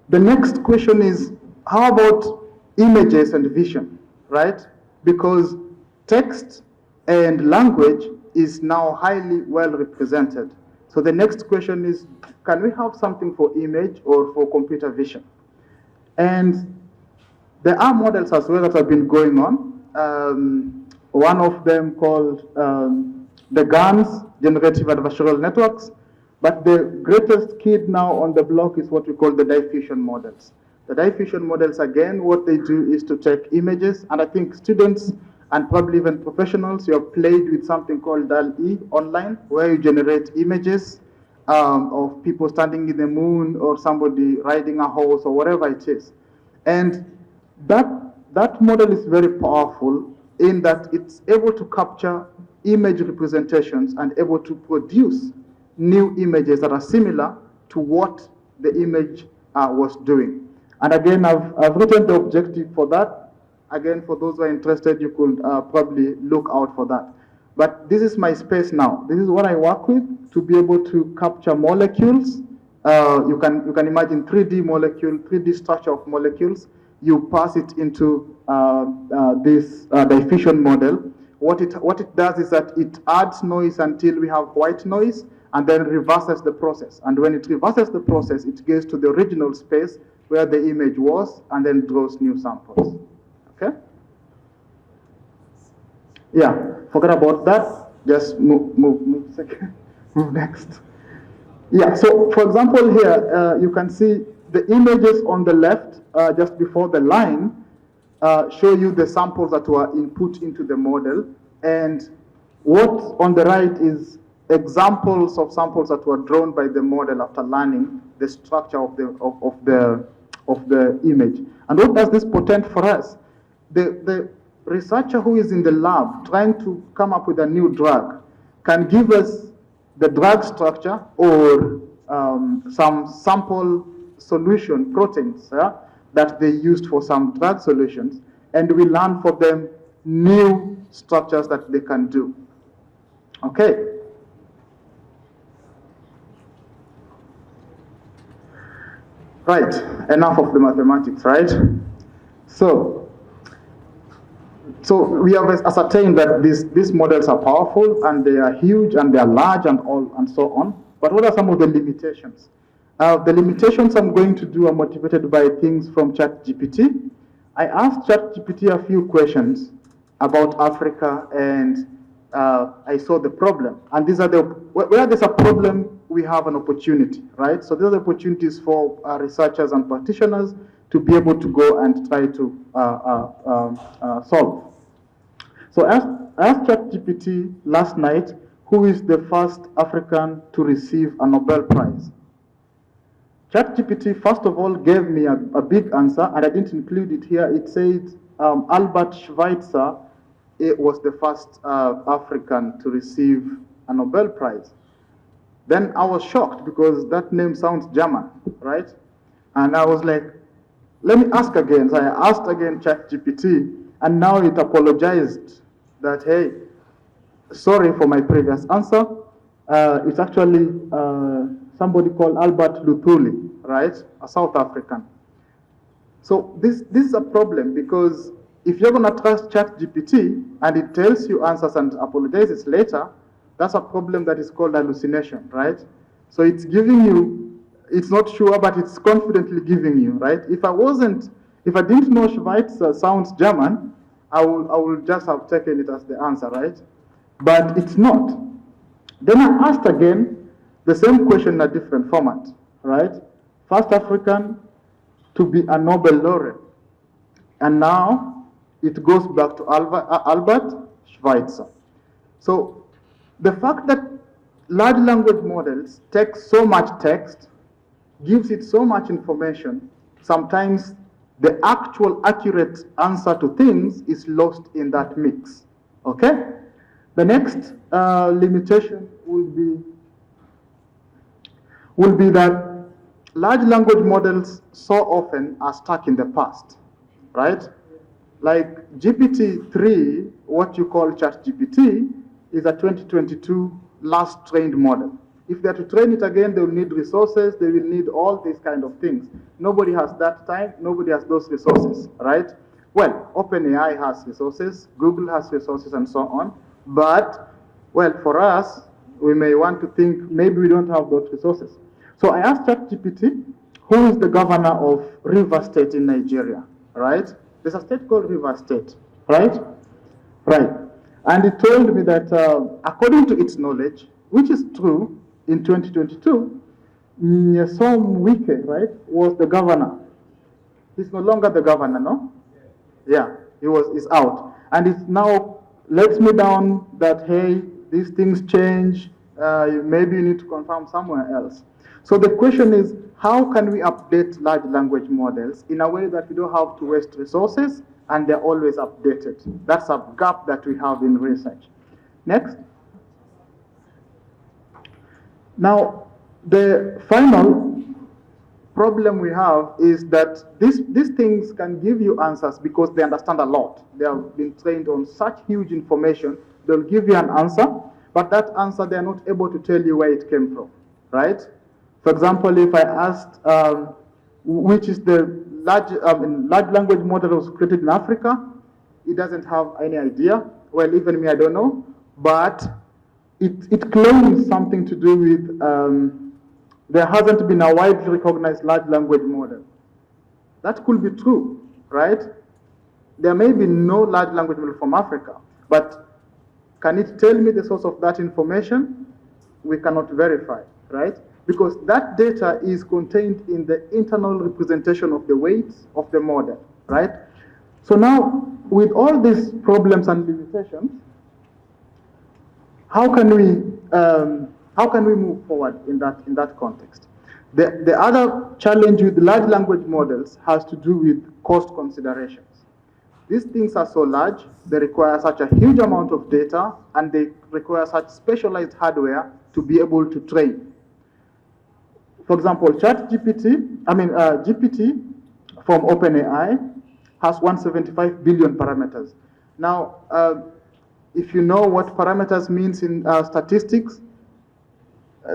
The next question is, how about images and vision, right? Because text and language is now highly well represented. So the next question is, can we have something for image or for computer vision? And there are models as well that have been going on. One of them called the GANs, Generative Adversarial Networks. But the greatest kid now on the block is what we call the diffusion models. The diffusion models, again, what they do is to take images, and I think students and probably even professionals, you have played with something called DAL-E online, where you generate images of people standing in the moon or somebody riding a horse or whatever it is. And that model is very powerful in that it's able to capture image representations and able to produce new images that are similar to what the image was doing. And again, I've written the objective for that. Again, for those who are interested, you could probably look out for that. But this is my space now. This is what I work with to be able to capture molecules. You can imagine 3D molecule, 3D structure of molecules. You pass it into this diffusion model. What it does is that it adds noise until we have white noise, and then reverses the process. And when it reverses the process, it goes to the original space where the image was, and then draws new samples. Okay? Yeah, forget about that. Just move second. Move next. Yeah, so for example here, you can see the images on the left, just before the line, show you the samples that were input into the model. And what on the right is examples of samples that were drawn by the model after learning the structure of the image. And what does this portend for us? The researcher who is in the lab trying to come up with a new drug can give us the drug structure or some sample solution proteins that they used for some drug solutions, and we learn for them new structures that they can do. Okay. Right, enough of the mathematics, right? So we have ascertained that these models are powerful and they are huge and they are large and so on. But what are some of the limitations? The limitations I'm going to do are motivated by things from ChatGPT. I asked ChatGPT a few questions about Africa, and I saw the problem. And these are where there's a problem, we have an opportunity, right? So these are the opportunities for researchers and practitioners to be able to go and try to solve. So I asked ChatGPT last night, who is the first African to receive a Nobel Prize? ChatGPT, first of all, gave me a big answer, and I didn't include it here. It said Albert Schweitzer was the first African to receive a Nobel Prize. Then I was shocked because that name sounds German, right? And I was like, let me ask again. So I asked again ChatGPT, and now it apologized that, hey, sorry for my previous answer. It's actually somebody called Albert Luthuli, right? A South African. So this is a problem, because if you're going to trust ChatGPT and it tells you answers and apologizes later, that's a problem that is called hallucination, right? So it's giving you, it's not sure, but it's confidently giving you, right? If I didn't know Schweitzer sounds German, I would just have taken it as the answer, right? But it's not. Then I asked again the same question in a different format, right? First African to be a Nobel laureate. And now it goes back to Albert Schweitzer. So the fact that large language models take so much text, gives it so much information, sometimes the actual accurate answer to things is lost in that mix, okay? The next limitation will be that large language models so often are stuck in the past, right? Like GPT-3, what you call ChatGPT, is a 2022 last trained model. If they are to train it again, they will need resources, they will need all these kind of things. Nobody has that time, nobody has those resources, right? Well, OpenAI has resources, Google has resources, and so on. But, well, for us, we may want to think maybe we don't have those resources. So I asked ChatGPT, who is the governor of River State in Nigeria, right? There's a state called River State, right? Right. And it told me that according to its knowledge, which is true, in 2022, Nyesom Wike, right, was the governor. He's no longer the governor, no? Yeah, he's out. And it now lets me down that, hey, these things change, maybe you need to confirm somewhere else. So the question is, how can we update large language models in a way that we don't have to waste resources and they're always updated? That's a gap that we have in research. Next. Now, the final problem we have is that these things can give you answers because they understand a lot. They have been trained on such huge information. They'll give you an answer, but that answer they're not able to tell you where it came from, right? For example, if I asked which is the large language model that was created in Africa, it doesn't have any idea. Well, even me, I don't know, but it claims something to do with there hasn't been a widely recognized large language model. That could be true, right? There may be no large language model from Africa, but can it tell me the source of that information? We cannot verify, right? Because that data is contained in the internal representation of the weights of the model, right? So now, with all these problems and limitations, how can we move forward in that context? The other challenge with large language models has to do with cost considerations. These things are so large, they require such a huge amount of data, and they require such specialized hardware to be able to train. For example, GPT from OpenAI has 175 billion parameters. Now, if you know what parameters means in statistics,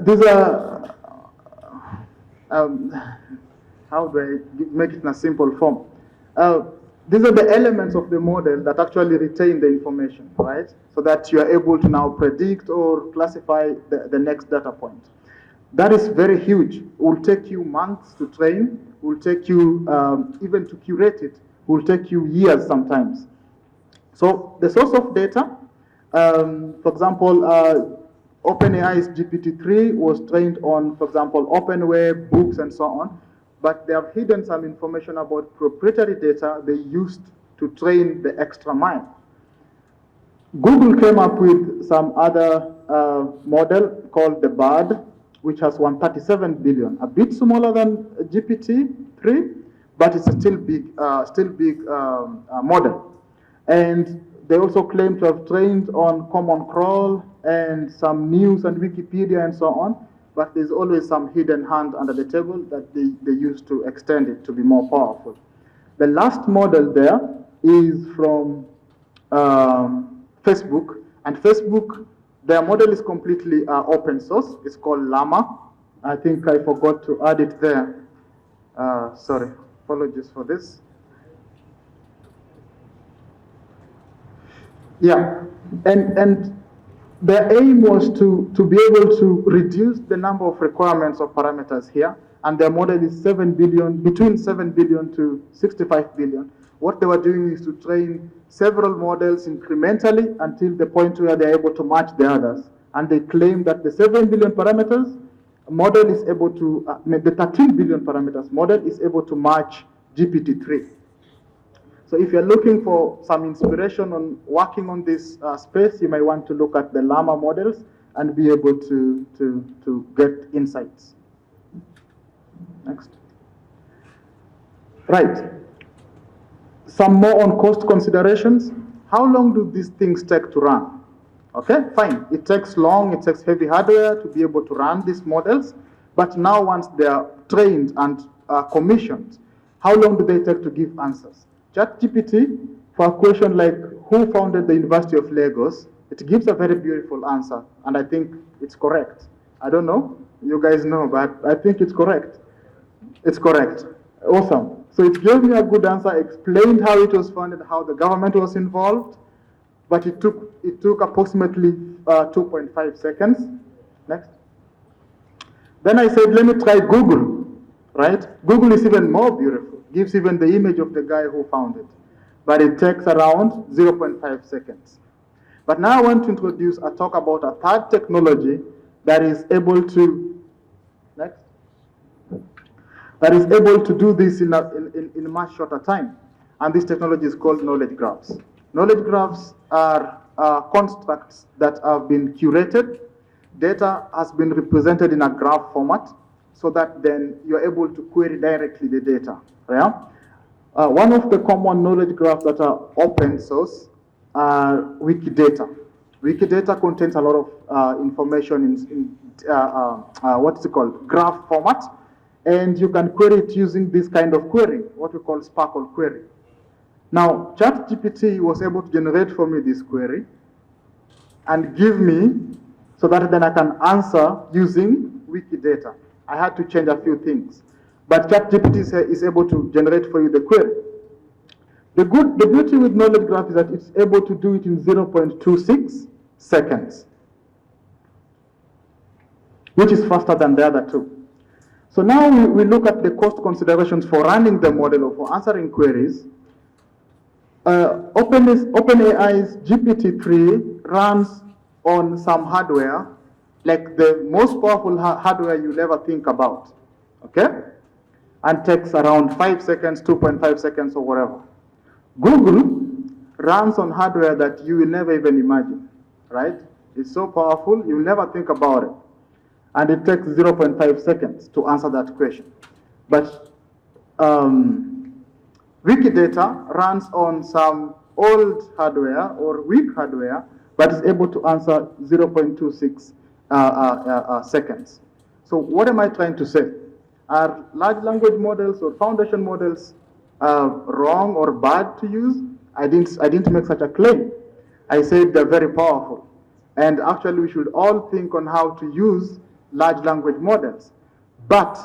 these are, how do I make it in a simple form? These are the elements of the model that actually retain the information, right? So that you are able to now predict or classify the next data point. That is very huge. It will take you months to train. It will take you, even to curate it, will take you years sometimes. So the source of data, for example, OpenAI's GPT-3 was trained on, for example, open web, books, and so on, but they have hidden some information about proprietary data they used to train the extra mile. Google came up with some other model called the BARD, which has 137 billion, a bit smaller than GPT-3, but it's a still big model. And they also claim to have trained on Common Crawl and some news and Wikipedia and so on, but there's always some hidden hand under the table that they use to extend it to be more powerful. The last model there is from Facebook, and Facebook, their model is completely open source. It's called Llama. I think I forgot to add it there. Sorry, apologies for this. Yeah, and the aim was to be able to reduce the number of requirements of parameters here, and their model is 7 billion, between 7 billion to 65 billion. What they were doing is to train several models incrementally until the point where they're able to match the others. And they claim that the 7 billion parameters model is able to, the 13 billion parameters model is able to match GPT-3. So if you're looking for some inspiration on working on this space, you might want to look at the Llama models and be able to get insights. Next. Right. Some more on cost considerations. How long do these things take to run? Okay, fine. It takes long, it takes heavy hardware to be able to run these models. But now once they are trained and commissioned, how long do they take to give answers? ChatGPT, for a question like who founded the University of Lagos, it gives a very beautiful answer, and I think it's correct. I don't know. You guys know, but I think it's correct. It's correct. Awesome. So it gave me a good answer, explained how it was funded, how the government was involved, but it took approximately 2.5 seconds. Next. Then I said, let me try Google, right? Google is even more beautiful, gives even the image of the guy who found it, but it takes around 0.5 seconds. But now I want to talk about a third technology that is able to, next, that is able to do this in a much shorter time. And this technology is called knowledge graphs. Knowledge graphs are constructs that have been curated. Data has been represented in a graph format so that then you're able to query directly the data. Yeah? One of the common knowledge graphs that are open source are Wikidata. Wikidata contains a lot of information in what's it called, graph format, and you can query it using this kind of query, what we call Sparkle query. Now, ChatGPT was able to generate for me this query and give me, so that then I can answer using Wikidata. I had to change a few things, but ChatGPT is able to generate for you the query. The beauty with knowledge graph is that it's able to do it in 0.26 seconds, which is faster than the other two. So now we look at the cost considerations for running the model or for answering queries. OpenAI's GPT-3 runs on some hardware, like the most powerful hardware you'll ever think about, okay? And takes around 5 seconds, 2.5 seconds or whatever. Google runs on hardware that you will never even imagine, right? It's so powerful, you'll never think about it. And it takes 0.5 seconds to answer that question. But Wikidata runs on some old hardware or weak hardware, but is able to answer 0.26 seconds. So what am I trying to say? Are large language models or foundation models wrong or bad to use? I didn't make such a claim. I said they're very powerful. And actually we should all think on how to use large language models. But